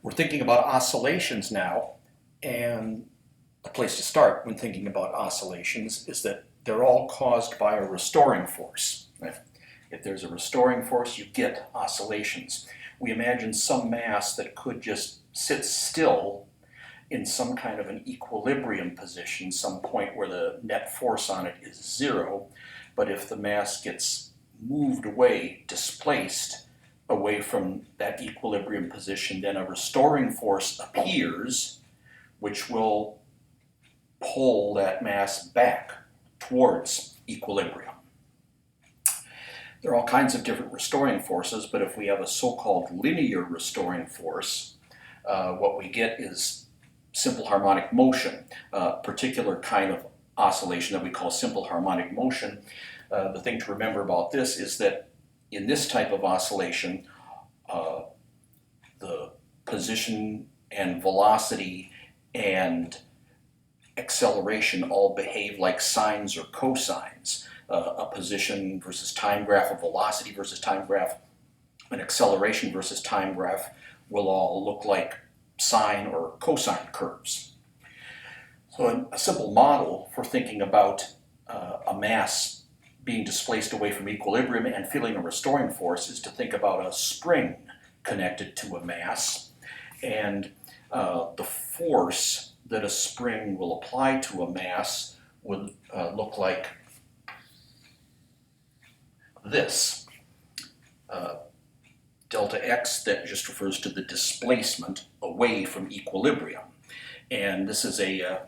We're thinking about oscillations now, and a place to start when thinking about oscillations is that they're all caused by a restoring force. If there's a restoring force, you get oscillations. We imagine some mass that could just sit still in some kind of an equilibrium position, some point where the net force on it is zero, but if the mass gets moved away, displaced away from that equilibrium position, then a restoring force appears which will pull that mass back towards equilibrium. There are all kinds of different restoring forces, but if we have a so-called linear restoring force, what we get is simple harmonic motion, a particular kind of oscillation that we call simple harmonic motion. The thing to remember about this is that in this type of oscillation, the position and velocity and acceleration all behave like sines or cosines. A position versus time graph, a velocity versus time graph, an acceleration versus time graph will all look like sine or cosine curves. So a simple model for thinking about a mass being displaced away from equilibrium and feeling a restoring force is to think about a spring connected to a mass, and the force that a spring will apply to a mass would look like this. Delta x, that just refers to the displacement away from equilibrium. And this is a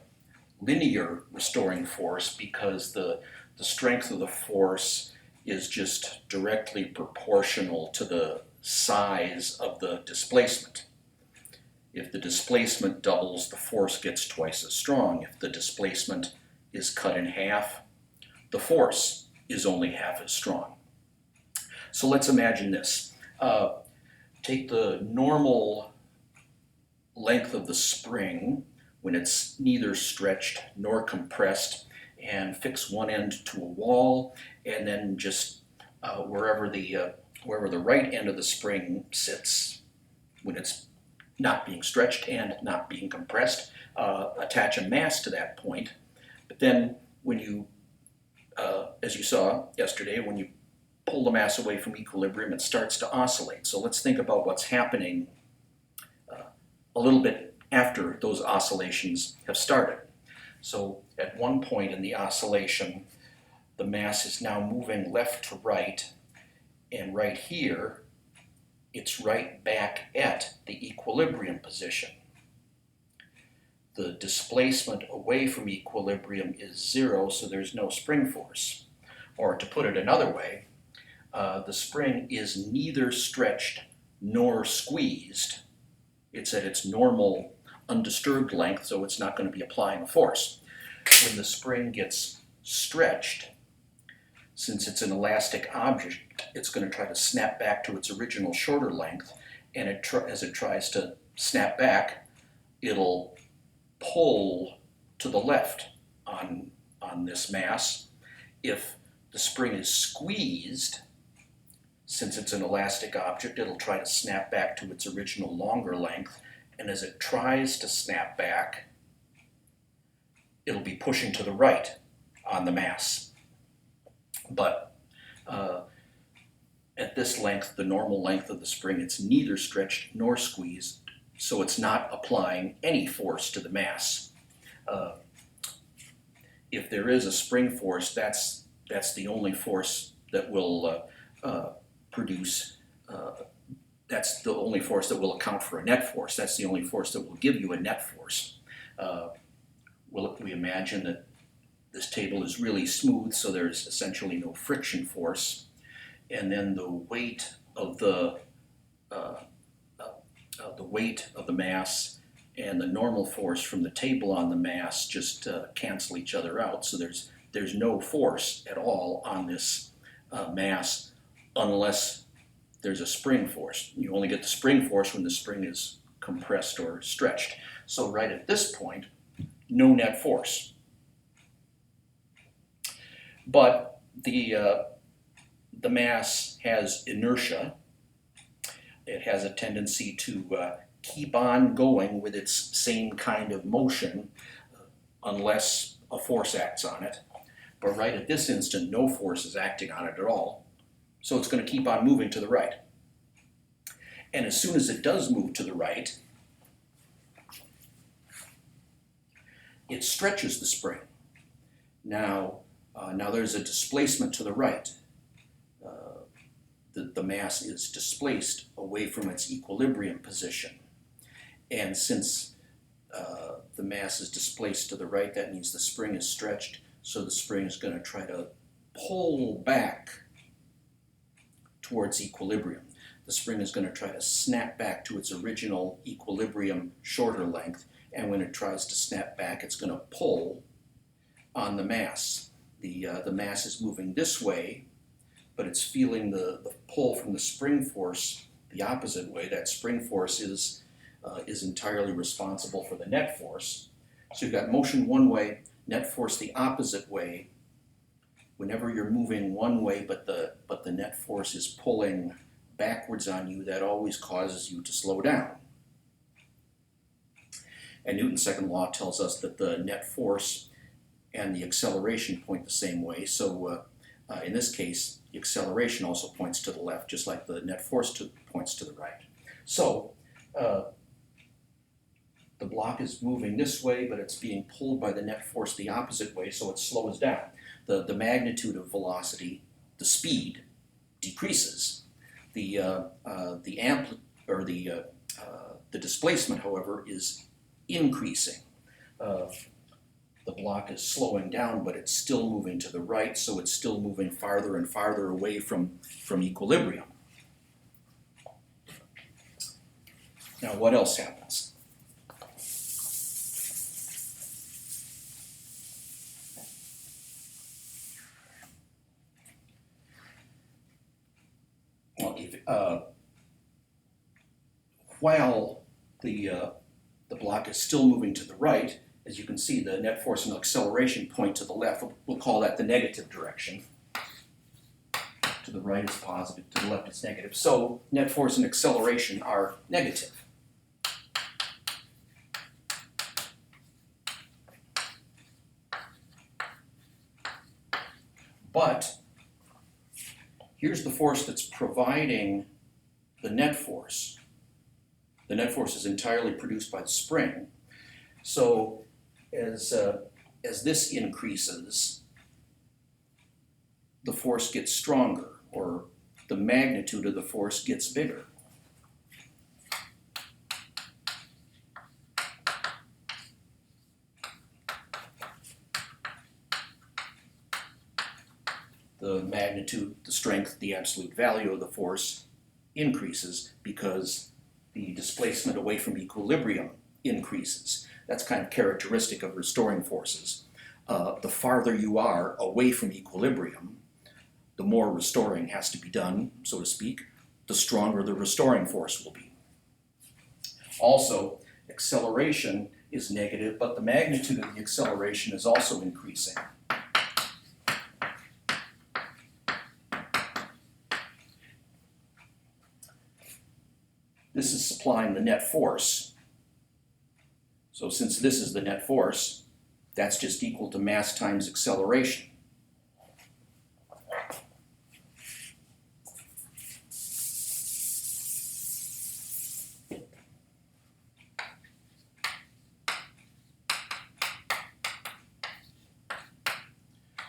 linear restoring force because the strength of the force is just directly proportional to the size of the displacement. If the displacement doubles, the force gets twice as strong. If the displacement is cut in half, the force is only half as strong. So let's imagine this. Take the normal length of the spring when it's neither stretched nor compressed, and fix one end to a wall, and then just wherever the right end of the spring sits when it's not being stretched and not being compressed, attach a mass to that point. But then when you, as you saw yesterday, when you pull the mass away from equilibrium, it starts to oscillate. So let's think about what's happening a little bit after those oscillations have started. So at one point in the oscillation, the mass is now moving left to right, and right here, it's right back at the equilibrium position. The displacement away from equilibrium is zero, so there's no spring force. Or to put it another way, the spring is neither stretched nor squeezed. It's at its normal undisturbed length, so it's not going to be applying a force. When the spring gets stretched, since it's an elastic object, it's going to try to snap back to its original shorter length, and as it tries to snap back, it'll pull to the left on this mass. If the spring is squeezed, since it's an elastic object, it'll try to snap back to its original longer length, and as it tries to snap back, it'll be pushing to the right on the mass. But at this length, the normal length of the spring, it's neither stretched nor squeezed, so it's not applying any force to the mass. If there is a spring force, that's the only force that will produce, that's the only force that will account for a net force. That's the only force that will give you a net force. We imagine that this table is really smooth, so there's essentially no friction force, and then the weight of the mass and the normal force from the table on the mass just cancel each other out. So there's no force at all on this mass unless there's a spring force. You only get the spring force when the spring is compressed or stretched. So right at this point, no net force. But the mass has inertia. It has a tendency to keep on going with its same kind of motion unless a force acts on it. But right at this instant, no force is acting on it at all, so it's going to keep on moving to the right. And as soon as it does move to the right, it stretches the spring. Now there's a displacement to the right. The mass is displaced away from its equilibrium position. And since the mass is displaced to the right, that means the spring is stretched, so the spring is going to try to pull back towards equilibrium. The spring is going to try to snap back to its original equilibrium shorter length, and when it tries to snap back, it's going to pull on the mass. The mass is moving this way, but it's feeling the pull from the spring force the opposite way. That spring force is entirely responsible for the net force. So you've got motion one way, net force the opposite way. Whenever you're moving one way, but the net force is pulling backwards on you, that always causes you to slow down. And Newton's second law tells us that the net force and the acceleration point the same way. So in this case, the acceleration also points to the left, just like the net force points to the right. So the block is moving this way, but it's being pulled by the net force the opposite way, so it slows down. The magnitude of velocity, the speed, decreases. The displacement, however, is increasing. The block is slowing down, but it's still moving to the right, so it's still moving farther and farther away from equilibrium. Now, what else happens? Well, while the block is still moving to the right, as you can see, the net force and acceleration point to the left. We'll call that the negative direction. To the right is positive, to the left is negative. So net force and acceleration are negative. But here's the force that's providing the net force. The net force is entirely produced by the spring. So as this increases, the force gets stronger, or the magnitude of the force gets bigger. The magnitude, the strength, the absolute value of the force increases because the displacement away from equilibrium increases. That's kind of characteristic of restoring forces. The farther you are away from equilibrium, the more restoring has to be done, so to speak, the stronger the restoring force will be. Also, acceleration is negative, but the magnitude of the acceleration is also increasing. This is supplying the net force. So since this is the net force, that's just equal to mass times acceleration.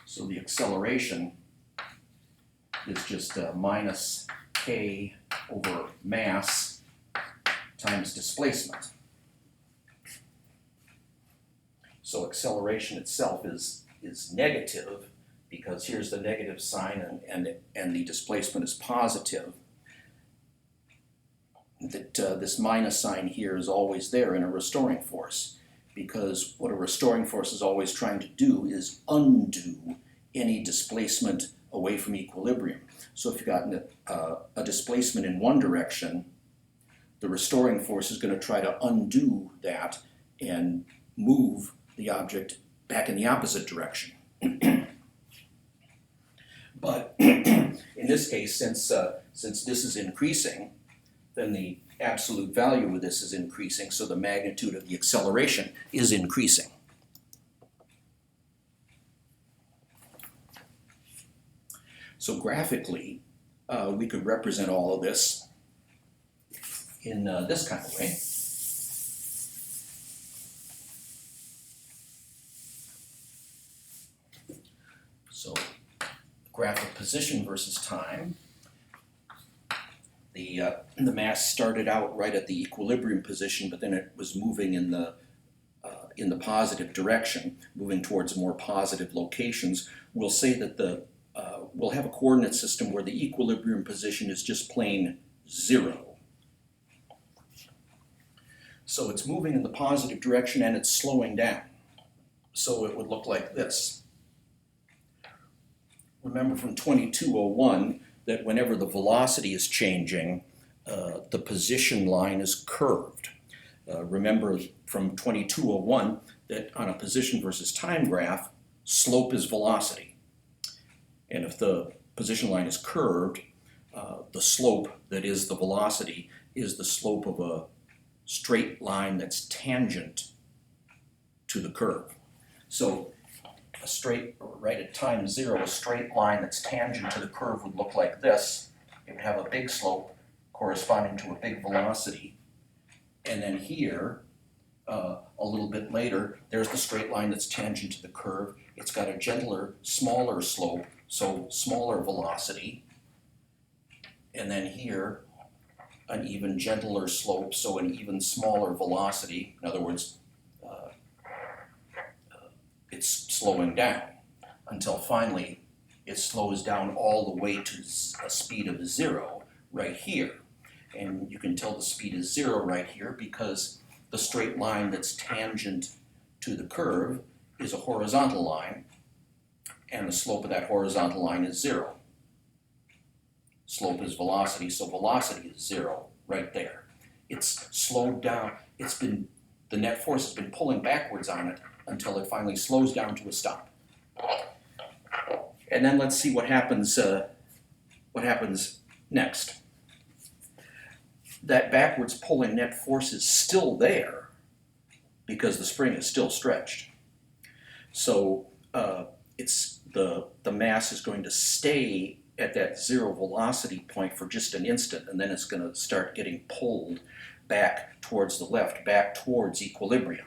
So the acceleration is just minus k over mass times displacement. So acceleration itself is negative because here's the negative sign and the displacement is positive. This minus sign here is always there in a restoring force, because what a restoring force is always trying to do is undo any displacement away from equilibrium. So if you've got a displacement in one direction, the restoring force is going to try to undo that and move the object back in the opposite direction. But in this case, since this is increasing, then the absolute value of this is increasing, so the magnitude of the acceleration is increasing. So graphically, we could represent all of this in this kind of way. So graph of position versus time. The mass started out right at the equilibrium position, but then it was moving in the positive direction, moving towards more positive locations. We'll say that we'll have a coordinate system where the equilibrium position is just plain 0. So it's moving in the positive direction and it's slowing down. So it would look like this. Remember from 2201 that whenever the velocity is changing, the position line is curved. Remember from 2201 that on a position versus time graph, slope is velocity. And if the position line is curved, the slope that is the velocity is the slope of a straight line that's tangent to the curve. So a straight, right at time 0, a straight line that's tangent to the curve would look like this. It would have a big slope corresponding to a big velocity. And then here, a little bit later, there's the straight line that's tangent to the curve. It's got a gentler, smaller slope, so smaller velocity. And then here, an even gentler slope, so an even smaller velocity. In other words, it's slowing down until finally it slows down all the way to a speed of 0 right here. And you can tell the speed is 0 right here because the straight line that's tangent to the curve is a horizontal line, and the slope of that horizontal line is 0. Slope is velocity, so velocity is 0 right there. It's slowed down. The net force has been pulling backwards on it until it finally slows down to a stop. And then let's see what happens next. That backwards pulling net force is still there because the spring is still stretched. So the mass is going to stay at that 0 velocity point for just an instant, and then it's going to start getting pulled back towards the left, back towards equilibrium.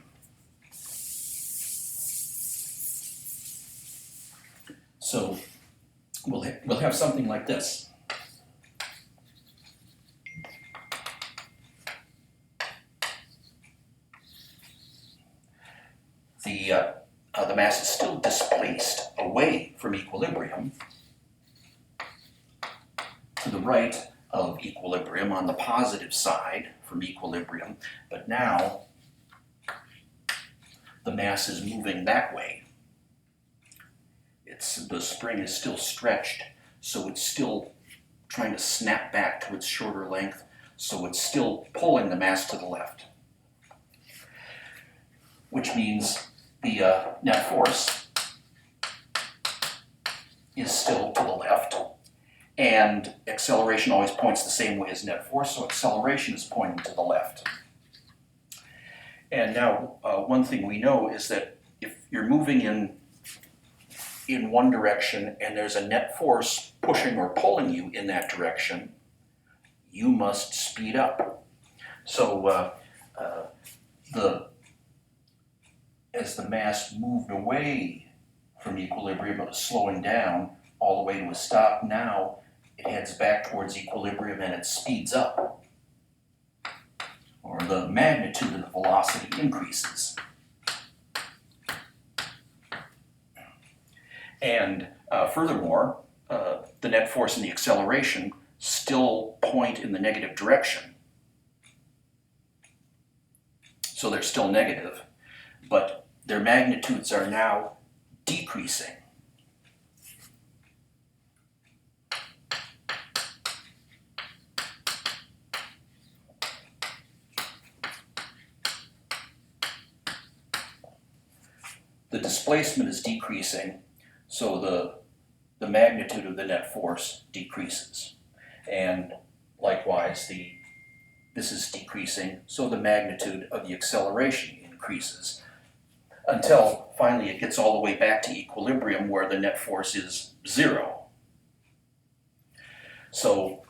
So we'll have something like this. The mass is still displaced away from equilibrium to the right of equilibrium on the positive side from equilibrium, but now the mass is moving that way. The spring is still stretched, so it's still trying to snap back to its shorter length, so it's still pulling the mass to the left. Which means the net force is still to the left, and acceleration always points the same way as net force, so acceleration is pointing to the left. And now, one thing we know is that if you're moving in one direction and there's a net force pushing or pulling you in that direction, you must speed up. So as the mass moved away from equilibrium, it was slowing down all the way to a stop. Now it heads back towards equilibrium and it speeds up, or the magnitude of the velocity increases. And furthermore, the net force and the acceleration still point in the negative direction. So they're still negative, but their magnitudes are now decreasing. The displacement is decreasing, so the magnitude of the net force decreases. And likewise, the this is decreasing, so the magnitude of the acceleration increases until finally it gets all the way back to equilibrium where the net force is 0. So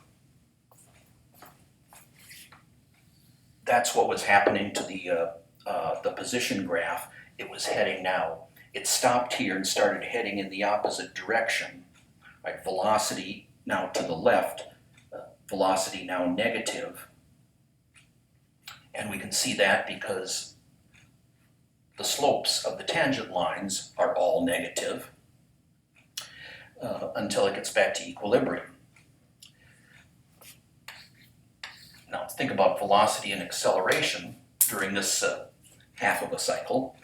that's what was happening to the position graph. It was heading now. It stopped here and started heading in the opposite direction. Right, velocity now to the left, velocity now negative. And we can see that because the slopes of the tangent lines are all negative until it gets back to equilibrium. Now let's think about velocity and acceleration during this half of a cycle.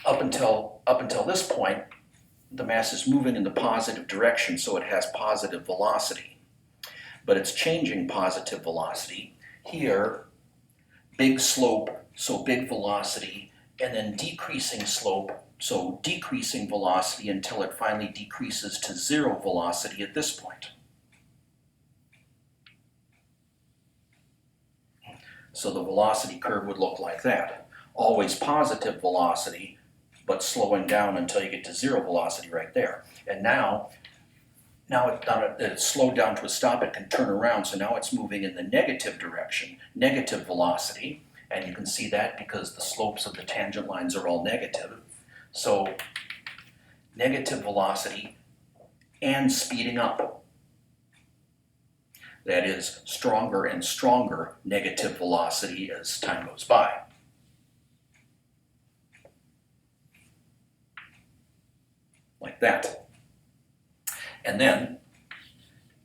Up until this point, the mass is moving in the positive direction, so it has positive velocity. But it's changing positive velocity. Here, big slope, so big velocity, and then decreasing slope, so decreasing velocity until it finally decreases to 0 velocity at this point. So the velocity curve would look like that. Always positive velocity, but slowing down until you get to 0 velocity right there. And now it's slowed down to a stop, it can turn around, so now it's moving in the negative direction, negative velocity, and you can see that because the slopes of the tangent lines are all negative. So negative velocity and speeding up. That is, stronger and stronger negative velocity as time goes by. Like that. And then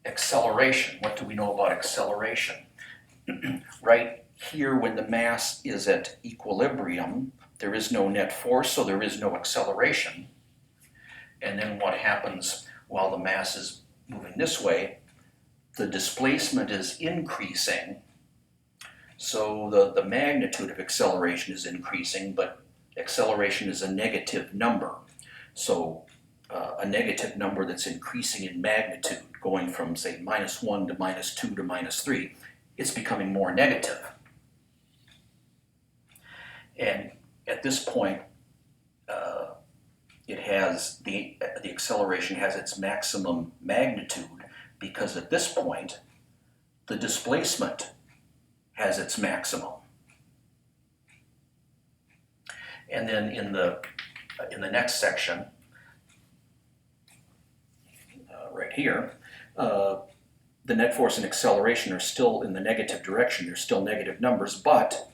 acceleration. What do we know about acceleration? Right here, when the mass is at equilibrium, there is no net force, so there is no acceleration. And then what happens while the mass is moving this way? The displacement is increasing, so the magnitude of acceleration is increasing, but acceleration is a negative number. So a negative number that's increasing in magnitude, going from, say, -1 to -2 to -3, it's becoming more negative. And at this point, it has the acceleration has its maximum magnitude, because at this point, the displacement has its maximum. And then in the next section, right here, the net force and acceleration are still in the negative direction. They're still negative numbers, but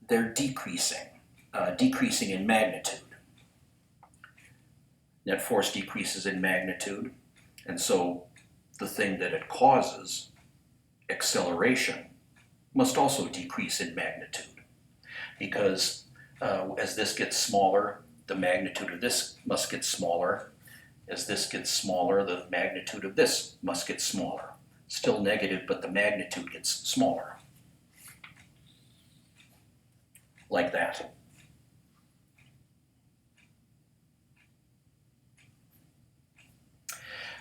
they're decreasing in magnitude. Net force decreases in magnitude, and so the thing that it causes, acceleration, must also decrease in magnitude, because as this gets smaller, the magnitude of this must get smaller. As this gets smaller, the magnitude of this must get smaller. Still negative, but the magnitude gets smaller. Like that.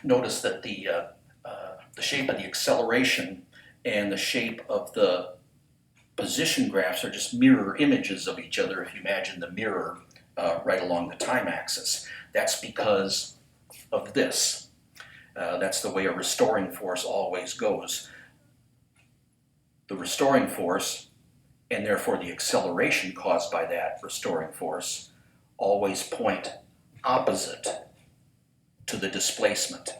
Notice that the shape of the acceleration and the shape of the position graphs are just mirror images of each other, if you imagine the mirror right along the time axis. That's because of this. That's the way a restoring force always goes. The restoring force, and therefore the acceleration caused by that restoring force, always point opposite to the displacement.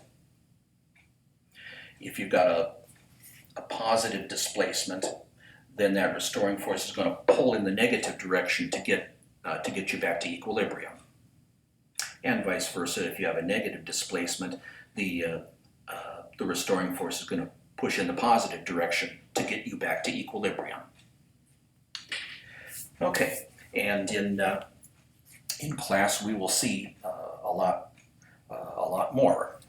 If you've got a positive displacement, then that restoring force is going to pull in the negative direction to get you back to equilibrium. And vice versa, if you have a negative displacement, the restoring force is going to push in the positive direction to get you back to equilibrium. Okay, and in class we will see a lot more.